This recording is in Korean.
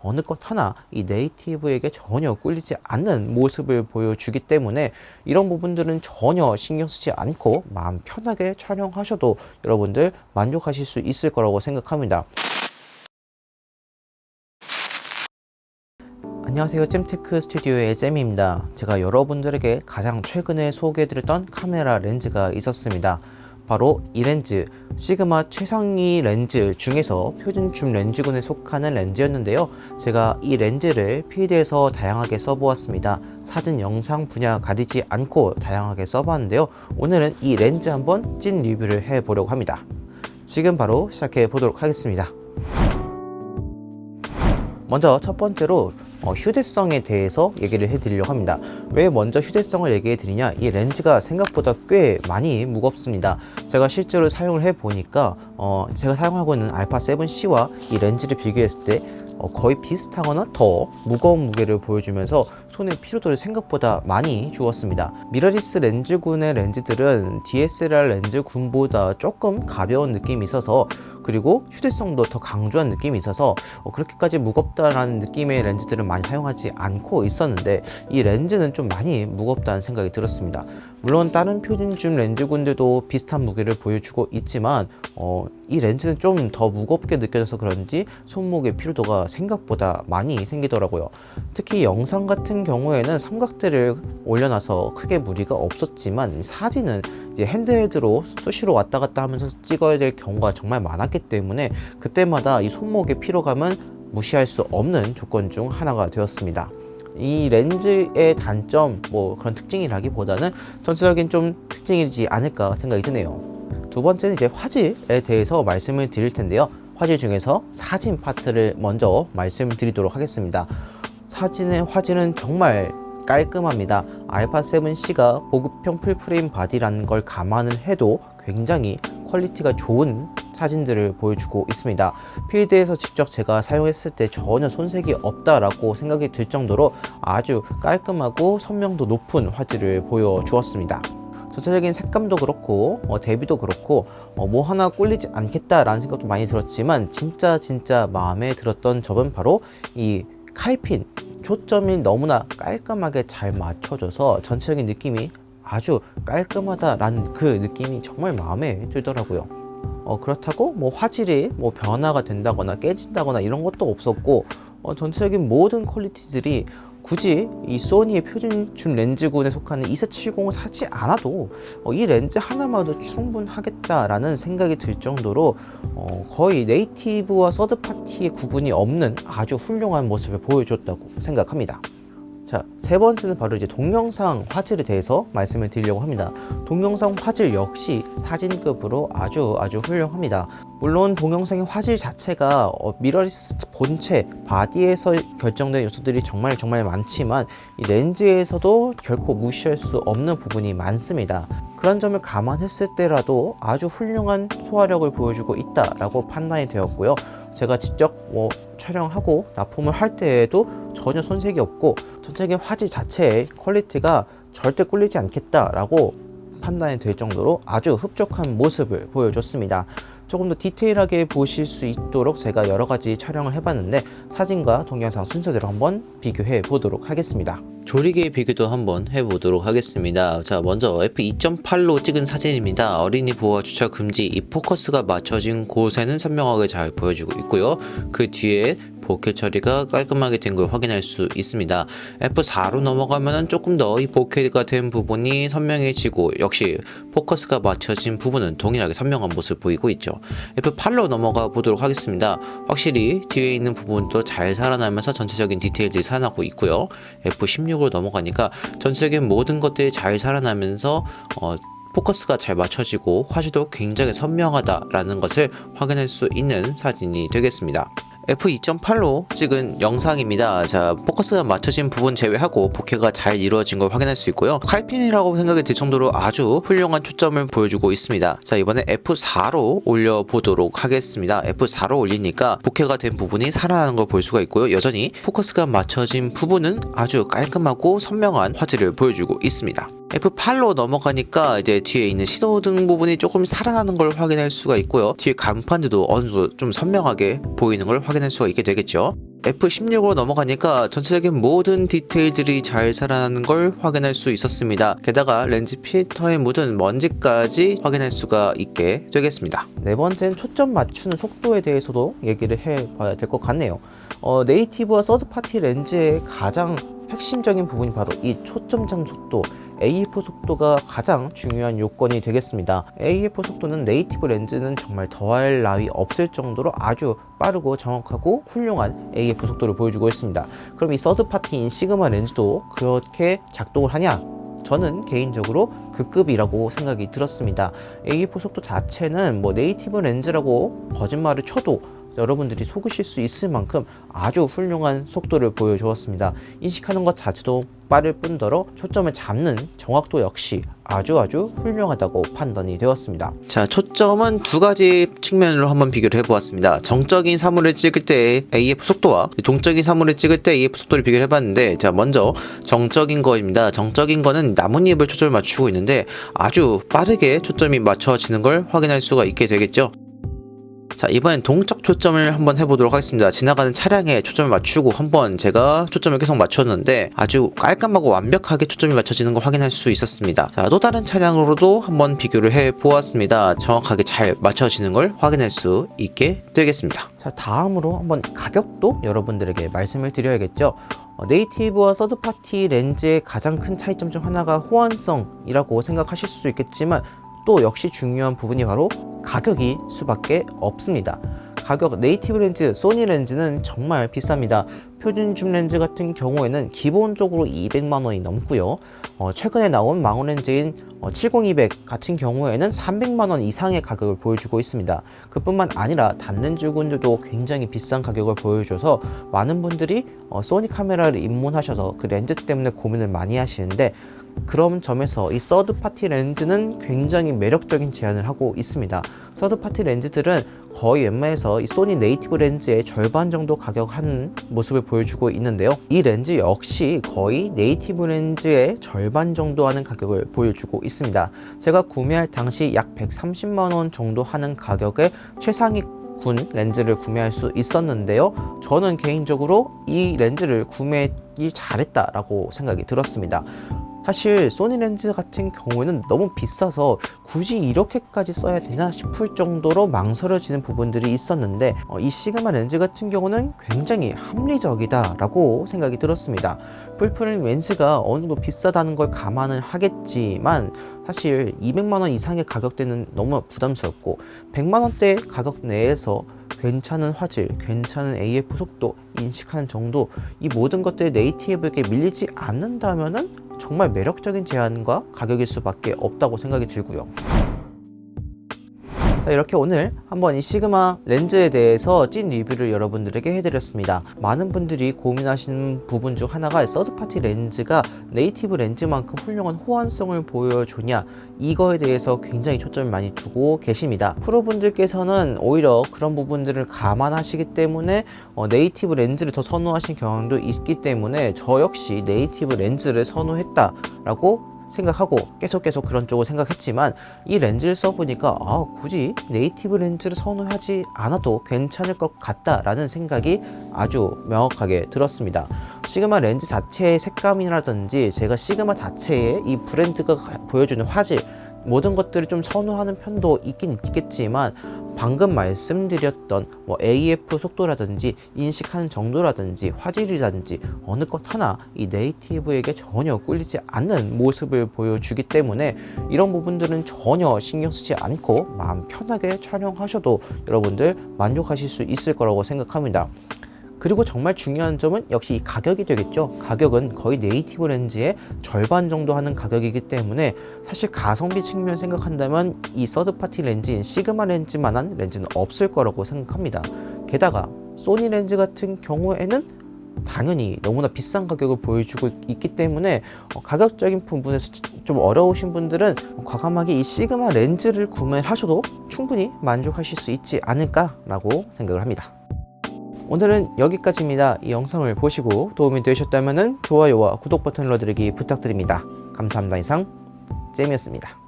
어느 것 하나 이 네이티브에게 전혀 꿀리지 않는 모습을 보여주기 때문에 이런 부분들은 전혀 신경 쓰지 않고 마음 편하게 촬영하셔도 여러분들 만족하실 수 있을 거라고 생각합니다. 안녕하세요, 잼테크 스튜디오의 잼입니다. 제가 여러분들에게 가장 최근에 소개해드렸던 카메라 렌즈가 있었습니다. 바로 이 렌즈, 시그마 최상위 렌즈 중에서 표준줌 렌즈군에 속하는 렌즈였는데요. 제가 이 렌즈를 필드에서 다양하게 써보았습니다. 사진, 영상 분야 가리지 않고 다양하게 써봤는데요. 오늘은 이 렌즈 한번 찐 리뷰를 해보려고 합니다. 지금 바로 시작해 보도록 하겠습니다. 먼저 첫 번째로 휴대성에 대해서 얘기를 해드리려고 합니다. 왜 먼저 휴대성을 얘기해 드리냐, 이 렌즈가 생각보다 꽤 많이 무겁습니다. 제가 실제로 사용을 해보니까 제가 사용하고 있는 알파7C와 이 렌즈를 비교했을 때 거의 비슷하거나 더 무거운 무게를 보여주면서 손의 피로도를 생각보다 많이 주었습니다. 미러리스 렌즈군의 렌즈들은 DSLR 렌즈군보다 조금 가벼운 느낌이 있어서, 그리고 휴대성도 더 강조한 느낌이 있어서 그렇게까지 무겁다라는 느낌의 렌즈들은 많이 사용하지 않고 있었는데, 이 렌즈는 좀 많이 무겁다는 생각이 들었습니다. 물론 다른 표준줌 렌즈군들도 비슷한 무게를 보여주고 있지만 이 렌즈는 좀 더 무겁게 느껴져서 그런지 손목의 피로도가 생각보다 많이 생기더라고요. 특히 영상 같은 경우에는 삼각대를 올려놔서 크게 무리가 없었지만, 사진은 이제 핸드헬드로 수시로 왔다 갔다 하면서 찍어야 될 경우가 정말 많았기 때문에 그때마다 이 손목의 피로감은 무시할 수 없는 조건 중 하나가 되었습니다. 이 렌즈의 단점, 그런 특징이라기보다는 전체적인 좀 특징이지 않을까 생각이 드네요. 두 번째는 이제 화질에 대해서 말씀을 드릴 텐데요. 화질 중에서 사진 파트를 먼저 말씀드리도록 하겠습니다. 사진의 화질은 정말 깔끔합니다. 알파7C가 보급형 풀프레임 바디라는 걸 감안을 해도 굉장히 퀄리티가 좋은 사진들을 보여주고 있습니다. 필드에서 직접 제가 사용했을 때 전혀 손색이 없다라고 생각이 들 정도로 아주 깔끔하고 선명도 높은 화질을 보여주었습니다. 전체적인 색감도 그렇고 대비도 그렇고 뭐 하나 꿀리지 않겠다라는 생각도 많이 들었지만, 진짜 마음에 들었던 점은 바로 이 칼핀, 초점이 너무나 깔끔하게 잘 맞춰져서 전체적인 느낌이 아주 깔끔하다라는 그 느낌이 정말 마음에 들더라고요. 그렇다고 화질이 변화가 된다거나 깨진다거나 이런 것도 없었고, 전체적인 모든 퀄리티들이 굳이 이 소니의 표준줌 렌즈군에 속하는 2470을 사지 않아도 이 렌즈 하나만도 충분하겠다라는 생각이 들 정도로 거의 네이티브와 서드파티의 구분이 없는 아주 훌륭한 모습을 보여줬다고 생각합니다. 자, 세 번째는 바로 이제 동영상 화질에 대해서 말씀을 드리려고 합니다. 동영상 화질 역시 사진급으로 아주 훌륭합니다. 물론 동영상의 화질 자체가 미러리스 본체, 바디에서 결정된 요소들이 정말 많지만, 이 렌즈에서도 결코 무시할 수 없는 부분이 많습니다. 그런 점을 감안했을 때라도 아주 훌륭한 소화력을 보여주고 있다라고 판단이 되었고요. 제가 직접 촬영하고 납품을 할 때에도 전혀 손색이 없고, 전체적인 화질 자체의 퀄리티가 절대 꿀리지 않겠다라고 판단이 될 정도로 아주 흡족한 모습을 보여줬습니다. 조금 더 디테일하게 보실 수 있도록 제가 여러 가지 촬영을 해봤는데, 사진과 동영상 순서대로 한번 비교해 보도록 하겠습니다. 조리개 비교도 한번 해보도록 하겠습니다. 자, 먼저 f2.8로 찍은 사진입니다. 어린이 보호와 주차 금지, 이 포커스가 맞춰진 곳에는 선명하게 잘 보여주고 있고요. 그 뒤에 보케 처리가 깔끔하게 된 걸 확인할 수 있습니다. F4로 넘어가면 조금 더 이 보케가 된 부분이 선명해지고, 역시 포커스가 맞춰진 부분은 동일하게 선명한 모습을 보이고 있죠. F8로 넘어가 보도록 하겠습니다. 확실히 뒤에 있는 부분도 잘 살아나면서 전체적인 디테일들이 살아나고 있고요. F16으로 넘어가니까 전체적인 모든 것들이 잘 살아나면서 포커스가 잘 맞춰지고 화질도 굉장히 선명하다라는 것을 확인할 수 있는 사진이 되겠습니다. f2.8로 찍은 영상입니다. 자, 포커스가 맞춰진 부분 제외하고 보케가 잘 이루어진 걸 확인할 수 있고요. 칼핀이라고 생각이 들 정도로 아주 훌륭한 초점을 보여주고 있습니다. 자, 이번에 F4로 올려보도록 하겠습니다. F4로 올리니까 보케가 된 부분이 살아나는 걸 볼 수가 있고요. 여전히 포커스가 맞춰진 부분은 아주 깔끔하고 선명한 화질을 보여주고 있습니다. F8로 넘어가니까 이제 뒤에 있는 신호등 부분이 조금 살아나는 걸 확인할 수가 있고요. 뒤에 간판들도 어느 정도 좀 선명하게 보이는 걸 확인할 수가 있게 되겠죠. F16으로 넘어가니까 전체적인 모든 디테일들이 잘 살아나는 걸 확인할 수 있었습니다. 게다가 렌즈 필터에 묻은 먼지까지 확인할 수가 있게 되겠습니다. 네 번째는 초점 맞추는 속도에 대해서도 얘기를 해봐야 될 것 같네요. 네이티브와 서드파티 렌즈의 가장 핵심적인 부분이 바로 이 초점 잡는 속도, AF 속도가 가장 중요한 요건이 되겠습니다. AF 속도는 네이티브 렌즈는 정말 더할 나위 없을 정도로 아주 빠르고 정확하고 훌륭한 AF 속도를 보여주고 있습니다. 그럼 이 서드파티인 시그마 렌즈도 그렇게 작동을 하냐? 저는 개인적으로 그 급이라고 생각이 들었습니다. AF 속도 자체는 뭐 네이티브 렌즈라고 거짓말을 쳐도 여러분들이 속으실 수 있을 만큼 아주 훌륭한 속도를 보여주었습니다. 인식하는 것 자체도 빠를 뿐더러 초점을 잡는 정확도 역시 아주 훌륭하다고 판단이 되었습니다. 자, 초점은 두 가지 측면으로 한번 비교를 해보았습니다. 정적인 사물을 찍을 때 AF 속도와 동적인 사물을 찍을 때 AF 속도를 비교를 해봤는데, 자, 먼저 정적인 거입니다. 정적인 거는 나뭇잎을 초점을 맞추고 있는데 아주 빠르게 초점이 맞춰지는 걸 확인할 수가 있게 되겠죠. 자, 이번엔 동적 초점을 한번 해보도록 하겠습니다. 지나가는 차량에 초점을 맞추고 한번 제가 초점을 계속 맞췄는데 아주 깔끔하고 완벽하게 초점이 맞춰지는 걸 확인할 수 있었습니다. 자, 또 다른 차량으로도 한번 비교를 해보았습니다. 정확하게 잘 맞춰지는 걸 확인할 수 있게 되겠습니다. 자, 다음으로 한번 가격도 여러분들에게 말씀을 드려야겠죠. 네이티브와 서드파티 렌즈의 가장 큰 차이점 중 하나가 호환성이라고 생각하실 수 있겠지만 또 역시 중요한 부분이 바로 가격이 수밖에 없습니다. 가격, 네이티브 렌즈, 소니 렌즈는 정말 비쌉니다. 표준 줌 렌즈 같은 경우에는 기본적으로 200만 원이 넘고요. 최근에 나온 망원 렌즈인 70200 같은 경우에는 300만 원 이상의 가격을 보여주고 있습니다. 그뿐만 아니라 단렌즈군들도 굉장히 비싼 가격을 보여줘서 많은 분들이 소니 카메라를 입문하셔서 그 렌즈 때문에 고민을 많이 하시는데, 그런 점에서 이 서드파티 렌즈는 굉장히 매력적인 제안을 하고 있습니다. 서드파티 렌즈들은 거의 웬만해서 이 소니 네이티브 렌즈의 절반 정도 가격 하는 모습을 보여주고 있는데요. 이 렌즈 역시 거의 네이티브 렌즈의 절반 정도 하는 가격을 보여주고 있습니다. 제가 구매할 당시 약 130만 원 정도 하는 가격에 최상위군 렌즈를 구매할 수 있었는데요. 저는 개인적으로 이 렌즈를 구매하기 잘했다라고 생각이 들었습니다. 사실 소니 렌즈 같은 경우에는 너무 비싸서 굳이 이렇게까지 써야 되나 싶을 정도로 망설여지는 부분들이 있었는데, 이 시그마 렌즈 같은 경우는 굉장히 합리적이다 라고 생각이 들었습니다. 풀프레임 렌즈가 어느 정도 비싸다는 걸 감안을 하겠지만 사실 200만원 이상의 가격대는 너무 부담스럽고 100만원대 가격 내에서 괜찮은 화질, 괜찮은 AF 속도 인식하는 정도, 이 모든 것들이 네이티브에게 밀리지 않는다면은 정말 매력적인 제안과 가격일 수밖에 없다고 생각이 들고요. 자, 이렇게 오늘 한번 이 시그마 렌즈에 대해서 찐 리뷰를 여러분들에게 해드렸습니다. 많은 분들이 고민하시는 부분 중 하나가 서드파티 렌즈가 네이티브 렌즈만큼 훌륭한 호환성을 보여주냐, 이거에 대해서 굉장히 초점을 많이 두고 계십니다. 프로분들께서는 오히려 그런 부분들을 감안하시기 때문에 네이티브 렌즈를 더 선호하신 경향도 있기 때문에 저 역시 네이티브 렌즈를 선호했다라고 생각하고 계속 그런 쪽을 생각했지만, 이 렌즈를 써보니까 굳이 네이티브 렌즈를 선호하지 않아도 괜찮을 것 같다라는 생각이 아주 명확하게 들었습니다. 시그마 렌즈 자체의 색감이라든지 제가 시그마 자체의 이 브랜드가 보여주는 화질, 모든 것들을 좀 선호하는 편도 있긴 있겠지만 방금 말씀드렸던 AF 속도라든지 인식하는 정도라든지 화질이라든지 어느 것 하나 이 네이티브에게 전혀 꿀리지 않는 모습을 보여주기 때문에 이런 부분들은 전혀 신경 쓰지 않고 마음 편하게 촬영하셔도 여러분들 만족하실 수 있을 거라고 생각합니다. 그리고 정말 중요한 점은 역시 이 가격이 되겠죠. 가격은 거의 네이티브 렌즈의 절반 정도 하는 가격이기 때문에 사실 가성비 측면 생각한다면 이 서드파티 렌즈인 시그마 렌즈만한 렌즈는 없을 거라고 생각합니다. 게다가 소니 렌즈 같은 경우에는 당연히 너무나 비싼 가격을 보여주고 있기 때문에 가격적인 부분에서 좀 어려우신 분들은 과감하게 이 시그마 렌즈를 구매를 하셔도 충분히 만족하실 수 있지 않을까라고 생각을 합니다. 오늘은 여기까지입니다. 이 영상을 보시고 도움이 되셨다면 좋아요와 구독 버튼 눌러드리기 부탁드립니다. 감사합니다. 이상 잼이었습니다.